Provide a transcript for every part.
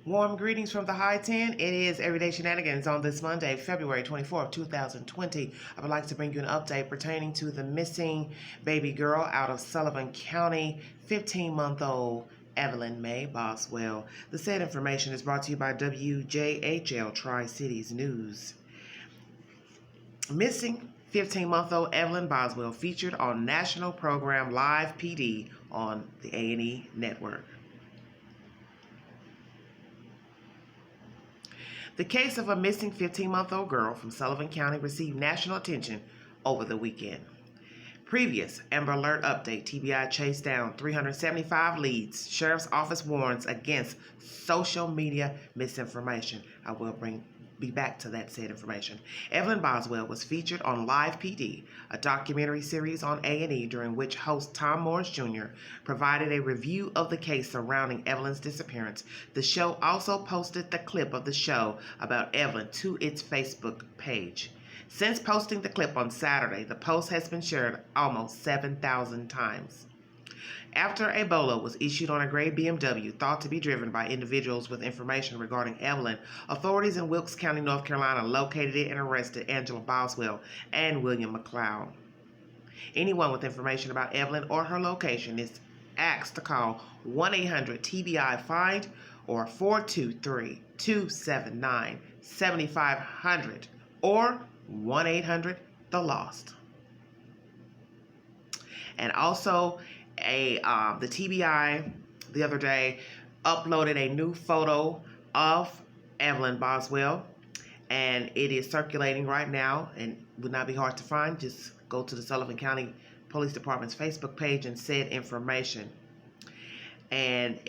Warm greetings from the High 10. It is Everyday Shenanigans on this Monday, February 24th, 2020. I would like to bring you an update pertaining to the missing baby girl out of Sullivan County, 15-month-old Evelyn Mae Boswell. The said information is brought to you by WJHL Tri-Cities News. Missing 15-month-old Evelyn Boswell featured on national program Live PD on the A&E network. The case of a missing 15-month-old girl from Sullivan County received national attention over the weekend. Previous Amber Alert update, TBI chased down 375 leads. Sheriff's Office warns against social media misinformation. I will be back to that said information. Evelyn Boswell was featured on Live PD, a documentary series on A&E during which host Tom Morris Jr. provided a review of the case surrounding Evelyn's disappearance. The show also posted the clip of the show about Evelyn to its Facebook page. Since posting the clip on Saturday, the post has been shared almost 7,000 times. After a bolo was issued on a gray BMW thought to be driven by individuals with information regarding Evelyn, authorities in Wilkes County, North Carolina located it and arrested Angela Boswell and William McLeod. Anyone with information about Evelyn or her location is asked to call 1-800-TBI-FIND or 423-279-7500 or 1-800-THE-LOST. And also, the TBI the other day uploaded a new photo of Evelyn Boswell, and it is circulating right now and would not be hard to find. Just go to the Sullivan County Police Department's Facebook page and said information. And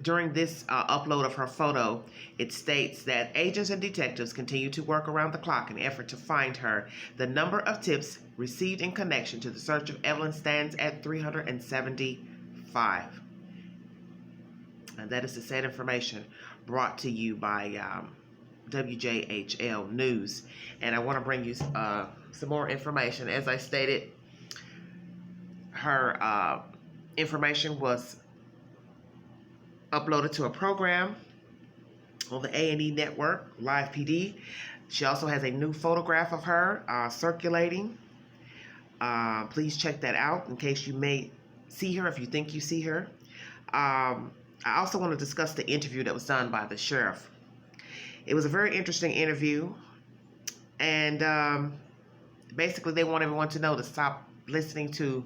during this upload of her photo, it states that agents and detectives continue to work around the clock in an effort to find her. The number of tips received in connection to the search of Evelyn stands at 375. And that is the said information brought to you by WJHL News. And I want to bring you some more information. As I stated, her information was uploaded to a program on the A&E network, Live PD. She also has a new photograph of her circulating. Please check that out in case you may see her, if you think you see her. I also want to discuss the interview that was done by the sheriff. It was a very interesting interview, and basically they want everyone to know to stop listening to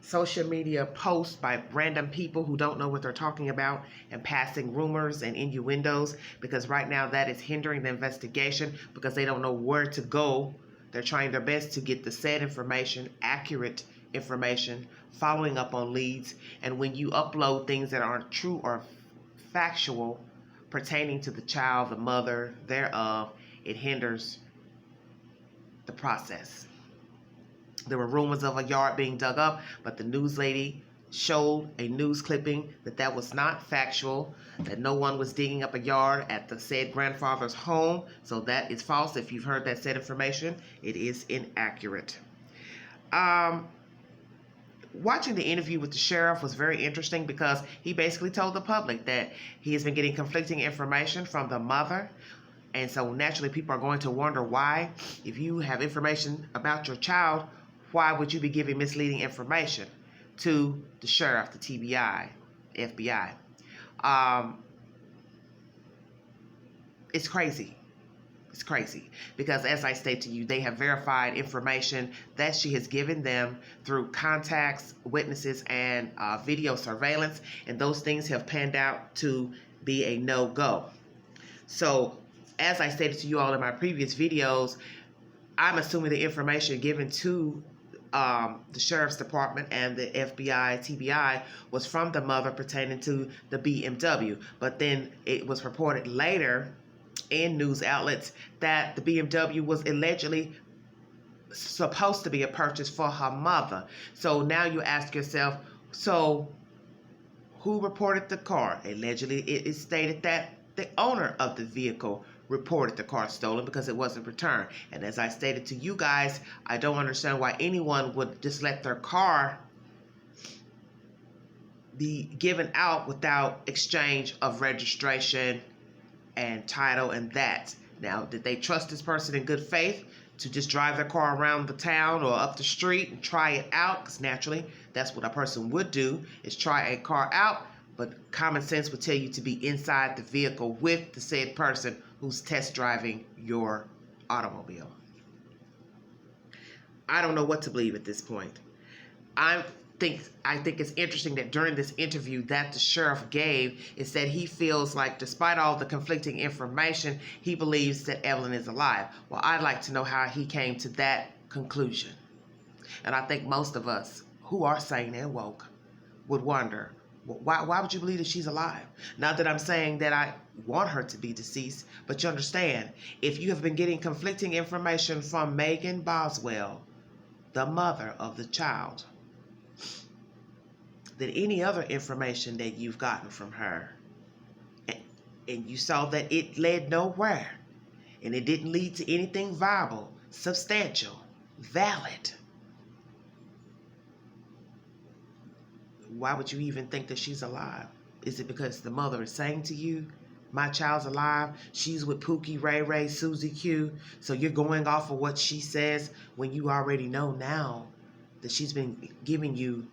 social media posts by random people who don't know what they're talking about and passing rumors and innuendos, because right now that is hindering the investigation because they don't know where to go. They're trying their best to get the said information, accurate information, following up on leads. And when you upload things that aren't true or factual pertaining to the child, the mother thereof, it hinders the process. There were rumors of a yard being dug up, but the news lady showed a news clipping that was not factual, that no one was digging up a yard at the said grandfather's home. So that is false. If you've heard that said information, it is inaccurate. Watching the interview with the sheriff was very interesting because he basically told the public that he has been getting conflicting information from the mother. And so naturally people are going to wonder why, if you have information about your child, why would you be giving misleading information to the sheriff, the TBI, FBI? It's crazy. It's crazy because, as I state to you, they have verified information that she has given them through contacts, witnesses, and video surveillance, and those things have panned out to be a no-go. So, as I stated to you all in my previous videos, I'm assuming the information given to the Sheriff's Department and the FBI, TBI, was from the mother pertaining to the BMW. But then it was reported later in news outlets that the BMW was allegedly supposed to be a purchase for her mother. So now you ask yourself, so who reported the car? Allegedly, it is stated that the owner of the vehicle reported the car stolen because it wasn't returned. And as I stated to you guys, I don't understand why anyone would just let their car be given out without exchange of registration and title and that. Now, did they trust this person in good faith to just drive their car around the town or up the street and try it out? Because naturally, that's what a person would do, is try a car out. But common sense would tell you to be inside the vehicle with the said person who's test driving your automobile. I don't know what to believe at this point. I think it's interesting that during this interview that the sheriff gave, is that he feels like, despite all the conflicting information, he believes that Evelyn is alive. Well, I'd like to know how he came to that conclusion. And I think most of us who are sane and woke would wonder, why would you believe that she's alive? Not that I'm saying that I want her to be deceased, but you understand, if you have been getting conflicting information from Megan Boswell, the mother of the child, than any other information that you've gotten from her, and you saw that it led nowhere, and it didn't lead to anything viable, substantial, valid, why would you even think that she's alive? Is it because the mother is saying to you, my child's alive, she's with Pookie, Ray Ray, Susie Q, so you're going off of what she says when you already know now that she's been giving you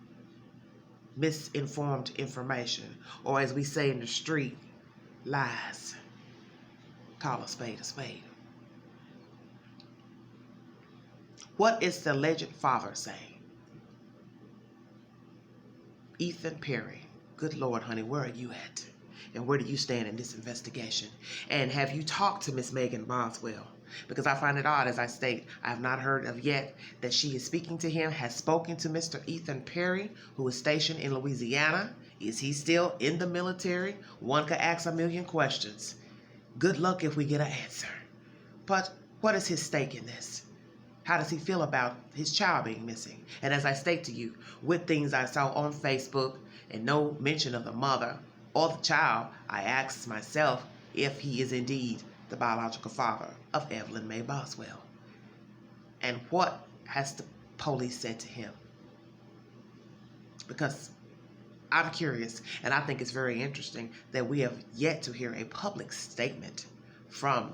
misinformed information, or as we say in the street, lies. Call a spade a spade. What is the alleged father saying? Ethan Perry, good Lord, honey, where are you at? And where do you stand in this investigation? And have you talked to Miss Megan Boswell? Because I find it odd, as I state, I have not heard of yet that she is speaking to him, has spoken to Mr. Ethan Perry, who is stationed in Louisiana. Is he still in the military? One could ask a million questions. Good luck if we get an answer. But what is his stake in this? How does he feel about his child being missing? And as I state to you, with things I saw on Facebook and no mention of the mother or the child, I asked myself if he is indeed the biological father of Evelyn Mae Boswell. And what has the police said to him? Because I'm curious, and I think it's very interesting that we have yet to hear a public statement from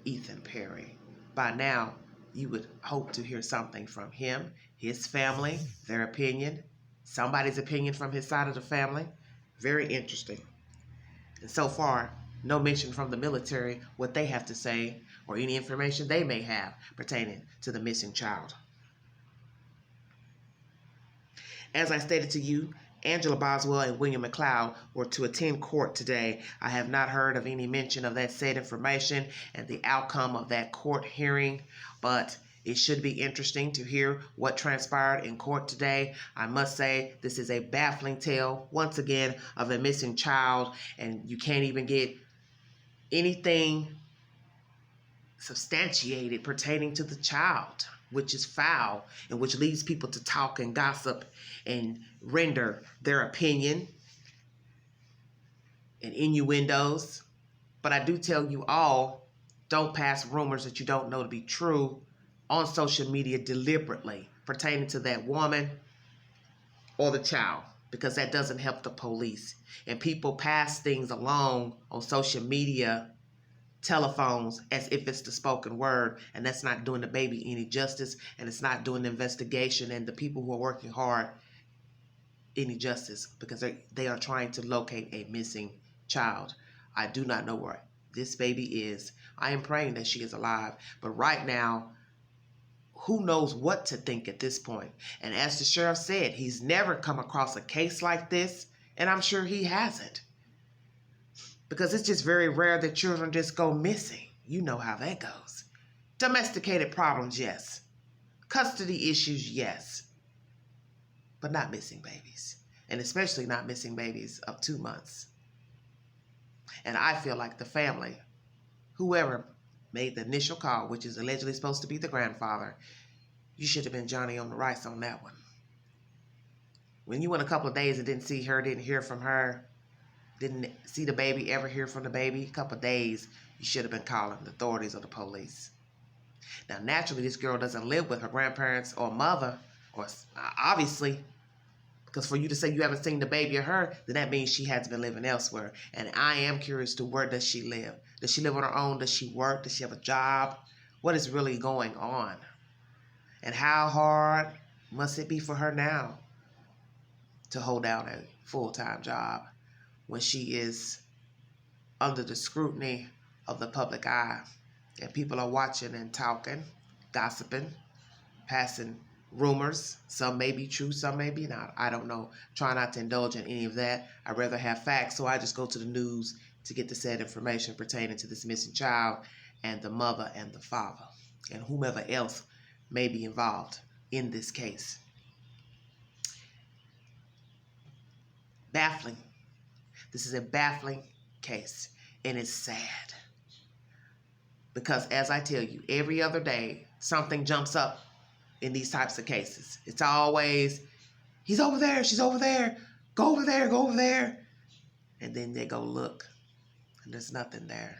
Ethan Perry. By now, you would hope to hear something from him, his family, their opinion, somebody's opinion from his side of the family. Very interesting. And so far, no mention from the military what they have to say or any information they may have pertaining to the missing child. As I stated to you, Angela Boswell and William McLeod were to attend court today. I have not heard of any mention of that said information and the outcome of that court hearing, but it should be interesting to hear what transpired in court today. I must say, this is a baffling tale, once again, of a missing child, and you can't even get anything substantiated pertaining to the child, which is foul and which leads people to talk and gossip and render their opinion and innuendos. But I do tell you all, don't pass rumors that you don't know to be true on social media deliberately pertaining to that woman or the child, because that doesn't help the police. And people pass things along on social media, telephones, as if it's the spoken word, and that's not doing the baby any justice, and it's not doing the investigation and the people who are working hard any justice, because they are trying to locate a missing child. I do not know where this baby is. I am praying that she is alive, but right now, who knows what to think at this point? And as the sheriff said, he's never come across a case like this, and I'm sure he hasn't. Because it's just very rare that children just go missing. You know how that goes. Domesticated problems, yes. Custody issues, yes. But not missing babies. And especially not missing babies of 2 months. And I feel like the family, whoever made the initial call, which is allegedly supposed to be the grandfather, you should have been Johnny on the rice on that one. When you went a couple of days and didn't see her, didn't hear from her, didn't see the baby, ever hear from the baby, a couple of days, you should have been calling the authorities or the police. Now, naturally, this girl doesn't live with her grandparents or mother, or obviously, Because for you to say you haven't seen the baby of her, then that means she has been living elsewhere. And I am curious to where does she live? Does she live on her own? Does she work? Does she have a job? What is really going on? And how hard must it be for her now to hold down a full-time job when she is under the scrutiny of the public eye and people are watching and talking, gossiping, passing rumors? Some may be true, some may be not. I don't know. Try not to indulge in any of that. I'd rather have facts, so I just go to the news to get the said information pertaining to this missing child and the mother and the father and whomever else may be involved in this case. Baffling. This is a baffling case, and it's sad. Because as I tell you, every other day, something jumps up in these types of cases. It's always, he's over there, she's over there, go over there, go over there. And then they go look, and there's nothing there.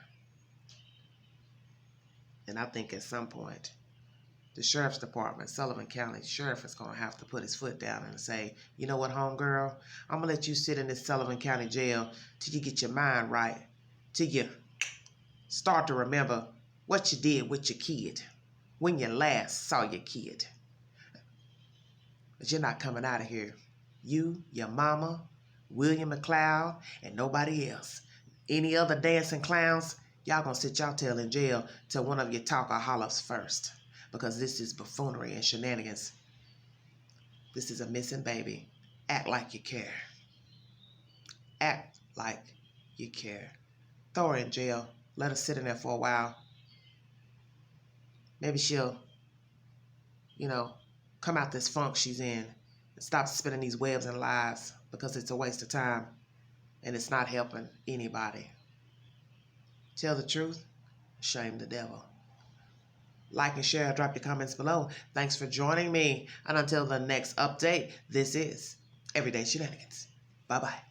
And I think at some point, the sheriff's department, Sullivan County Sheriff, is going to have to put his foot down and say, you know what, homegirl, I'm going to let you sit in this Sullivan County jail till you get your mind right, till you start to remember what you did with your kid when you last saw your kid. But you're not coming out of here. You, your mama, William McLeod, and nobody else. Any other dancing clowns, y'all gonna sit y'all tail in jail till one of you talk or hollers first. Because this is buffoonery and shenanigans. This is a missing baby. Act like you care. Act like you care. Throw her in jail. Let her sit in there for a while. Maybe she'll, come out this funk she's in and stop spinning these webs and lies, because it's a waste of time and it's not helping anybody. Tell the truth, shame the devil. Like and share, drop your comments below. Thanks for joining me. And until the next update, this is Everyday Shenanigans. Bye-bye.